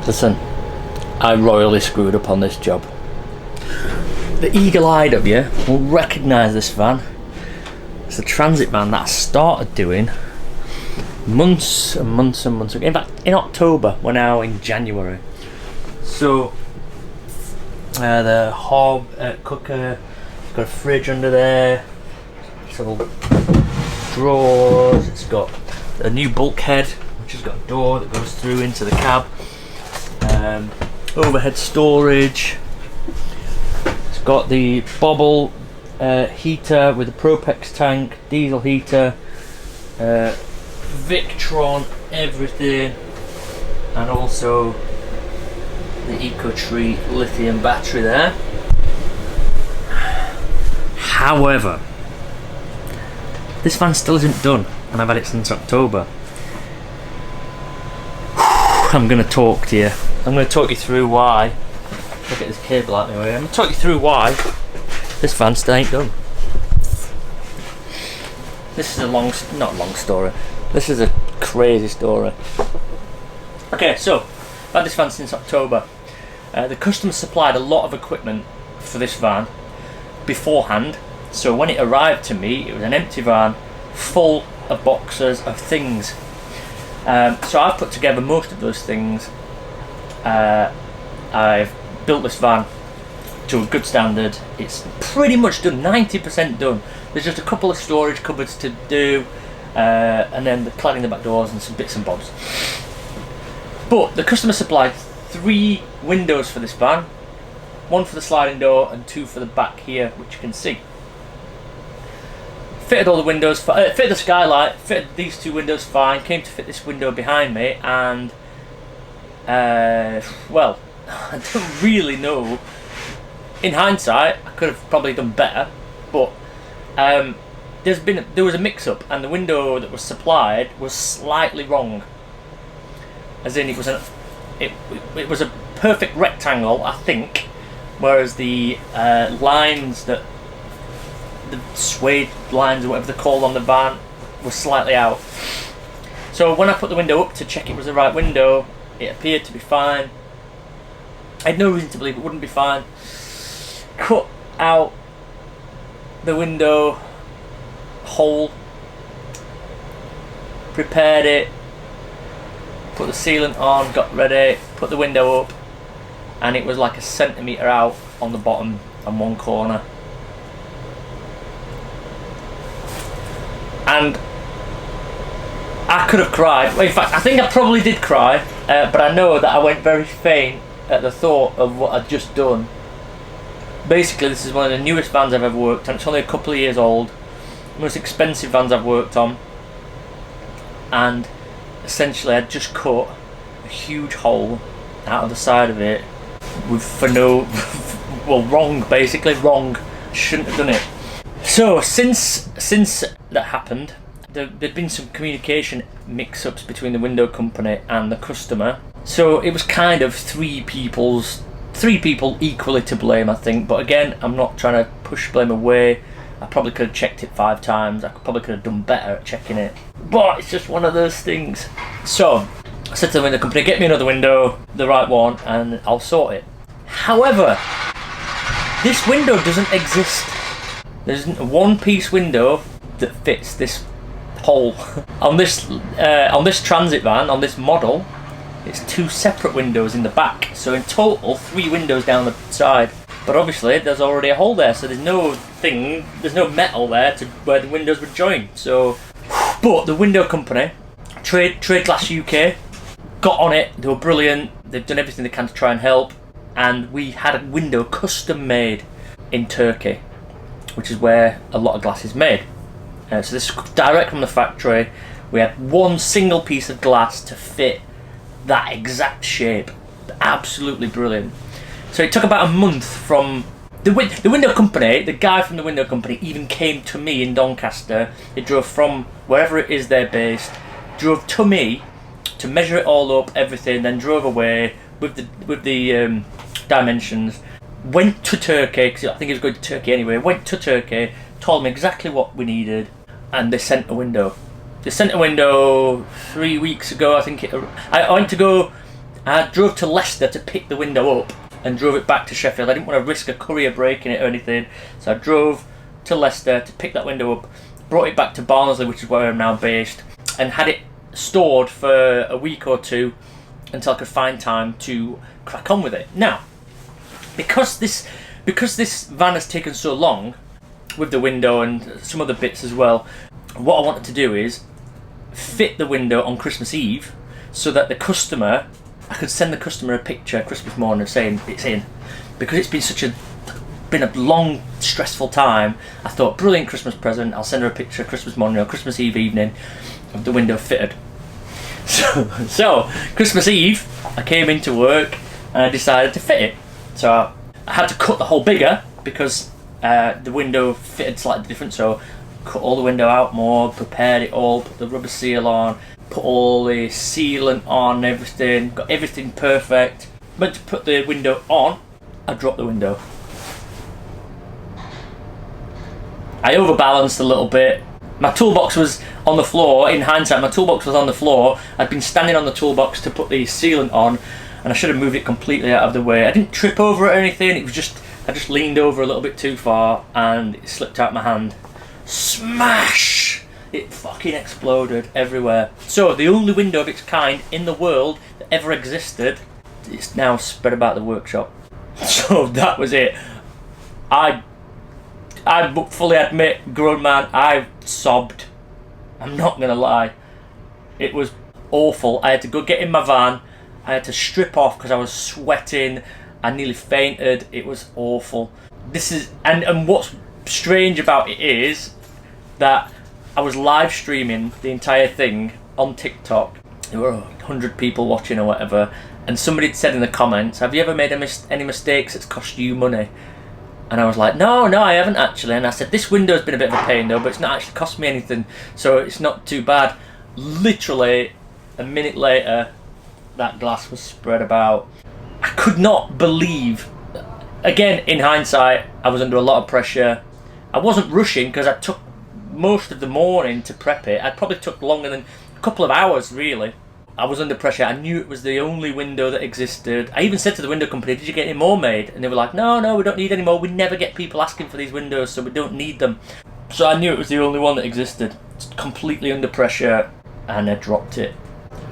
Listen, I royally screwed up on this job. The eagle-eyed of you will recognise this van. It's the transit van that I started doing months and months and months ago. In fact, in October, we're now in January. So, the hob cooker, it's got a fridge under there, little drawers, it's got a new bulkhead, which has got a door that goes through into the cab, overhead storage. It's got the bobble heater with a Propex tank, diesel heater, Victron, everything, and also the EcoTree lithium battery there. However, this van still isn't done, and I've had it since October. I'm going to talk to you. I'm going to talk you through why. Look at this cable out my way. I'm going to talk you through why this van still ain't done. This is a not long story. This is a crazy story. Okay, so I've had this van since October. The customer supplied a lot of equipment for this van beforehand, so when it arrived to me, it was an empty van full of boxes of things. So I've put together most of those things. I've built this van to a good standard. It's pretty much done, 90% done. There's just a couple of storage cupboards to do, and then the cladding the back doors and some bits and bobs. But the customer supplied 3 windows for this van, 1 for the sliding door and 2 for the back here, which you can see. Fitted all the windows, fitted the skylight, fitted these 2 windows fine, came to fit this window behind me, and well, I don't really know. In hindsight, I could have probably done better, but there was a mix-up, and the window that was supplied was slightly wrong. As in, it was a perfect rectangle, I think, whereas the lines that the suede lines or whatever they're called on the van were slightly out. So when I put the window up to check it was the right window, it appeared to be fine. I had no reason to believe it wouldn't be fine. Cut out the window hole, prepared it, put the sealant on, got ready, put the window up, and it was like a centimetre out on the bottom and one corner. And I could have cried. Well, in fact, I think I probably did cry, but I know that I went very faint at the thought of what I'd just done. Basically, this is one of the newest vans I've ever worked on. It's only a couple of years old. Most expensive vans I've worked on. And essentially, I'd just cut a huge hole out of the side of it for no, well, wrong, basically wrong. Shouldn't have done it. So since that happened, there'd been some communication mix-ups between the window company and the customer. So it was kind of 3 people equally to blame, I think. But again, I'm not trying to push blame away. I probably could have checked it 5 times. I probably could have done better at checking it. But it's just one of those things. So I said to the window company, get me another window, the right one, and I'll sort it. However, this window doesn't exist. There's a one-piece window that fits this hole. On this transit van, on this model, it's 2 separate windows in the back. So in total, 3 windows down the side. But obviously, there's already a hole there, so there's no metal there to where the windows would join. So, but the window company, Trade Glass UK, got on it. They were brilliant. They've done everything they can to try and help. And we had a window custom made in Turkey, which is where a lot of glass is made. So this is direct from the factory. We had one single piece of glass to fit that exact shape. Absolutely brilliant. So it took about a month from the window company. The guy from the window company even came to me in Doncaster. He drove from wherever it is they're based, drove to me to measure it all up, everything, then drove away with the dimensions. Went to Turkey, because I think he was going to Turkey anyway. Went to Turkey, told me exactly what we needed, and they sent a window. They sent a window 3 weeks ago, I think. I went to go I drove to Leicester to pick the window up and drove it back to Sheffield. I didn't want to risk a courier breaking it or anything, so I drove to Leicester to pick that window up, brought it back to Barnsley, which is where I'm now based, and had it stored for a week or two until I could find time to crack on with it. Now, because this van has taken so long with the window and some other bits as well, what I wanted to do is fit the window on Christmas Eve so that I could send the customer a picture Christmas morning saying it's in. Because it's been a long, stressful time, I thought, brilliant Christmas present, I'll send her a picture Christmas morning or Christmas Eve evening of the window fitted. So Christmas Eve, I came into work and I decided to fit it. So I had to cut the hole bigger because the window fitted slightly different, so cut all the window out more, prepared it all, put the rubber seal on, put all the sealant on, everything, got everything perfect. Went to put the window on, I dropped the window. I overbalanced a little bit. My toolbox was on the floor. In hindsight, my toolbox was on the floor. I'd been standing on the toolbox to put the sealant on, and I should have moved it completely out of the way. I didn't trip over it or anything, it was just, I just leaned over a little bit too far and it slipped out my hand. Smash! It fucking exploded everywhere. So the only window of its kind in the world that ever existed, it's now spread about the workshop. So that was it. I fully admit, grown man, I sobbed. I'm not gonna lie. It was awful. I had to go get in my van. I had to strip off because I was sweating. I nearly fainted. It was awful. And what's strange about it is that I was live streaming the entire thing on TikTok. There were 100 people watching or whatever, and somebody had said in the comments, have you ever made any mistakes that's cost you money? And I was like, no, I haven't actually. And I said, this window's been a bit of a pain though, but it's not actually cost me anything, so it's not too bad. Literally a minute later, that glass was spread about. I could not believe, again, in hindsight, I was under a lot of pressure. I wasn't rushing because I took most of the morning to prep it. I probably took longer than a couple of hours, really. I was under pressure. I knew it was the only window that existed. I even said to the window company, did you get any more made? And they were like, no, we don't need any more. We never get people asking for these windows, so we don't need them. So I knew it was the only one that existed. It's completely under pressure, and I dropped it.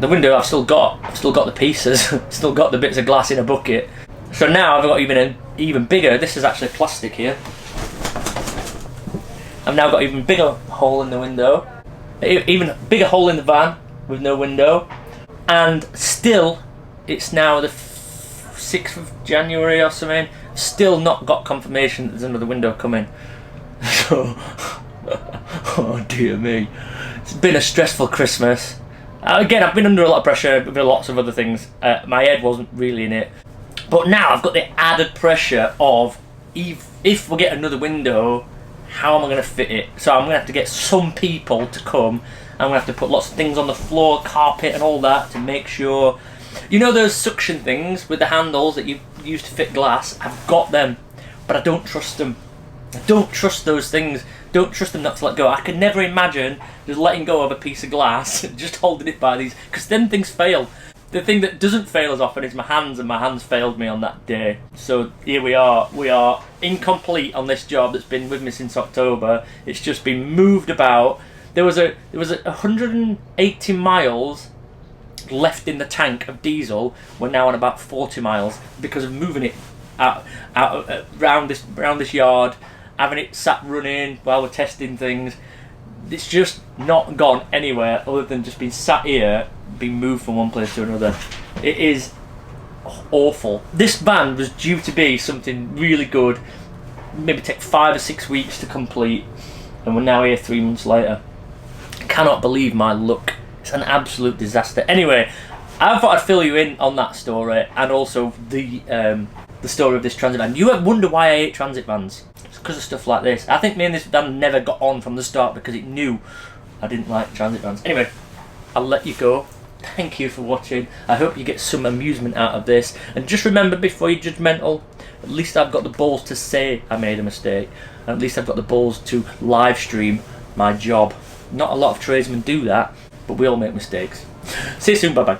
The window I've still got the pieces, still got the bits of glass in a bucket. So now I've got even bigger. This is actually plastic here. I've now got even bigger hole in the window, even bigger hole in the van with no window, and still, it's now the 6th of January or something. Still not got confirmation that there's another window coming. So, oh dear me, it's been a stressful Christmas. Again, I've been under a lot of pressure with lots of other things. My head wasn't really in it, but now I've got the added pressure of if we get another window, how am I going to fit it? So I'm going to have to get some people to come. I'm going to have to put lots of things on the floor, carpet and all that to make sure. You know those suction things with the handles that you use to fit glass? I've got them, but I don't trust them. I don't trust those things. Don't trust them not to let go. I could never imagine just letting go of a piece of glass and just holding it by these, because then things fail. The thing that doesn't fail as often is my hands, and my hands failed me on that day. So here we are incomplete on this job that's been with me since October. It's just been moved about. There was 180 miles left in the tank of diesel. We're now on about 40 miles because of moving it out around this yard, having it sat running while we're testing things. It's just not gone anywhere other than just being sat here, being moved from one place to another. It is awful. This van was due to be something really good, maybe take 5 or 6 weeks to complete, and we're now here 3 months later. I cannot believe my luck. It's an absolute disaster. Anyway, I thought I'd fill you in on that story, and also the story of this transit van. You wonder why I hate transit vans. It's because of stuff like this. I think me and this van never got on from the start because it knew I didn't like transit vans. Anyway, I'll let you go. Thank you for watching. I hope you get some amusement out of this. And just remember, before you're judgmental, at least I've got the balls to say I made a mistake. And at least I've got the balls to live stream my job. Not a lot of tradesmen do that, but we all make mistakes. See you soon, bye bye.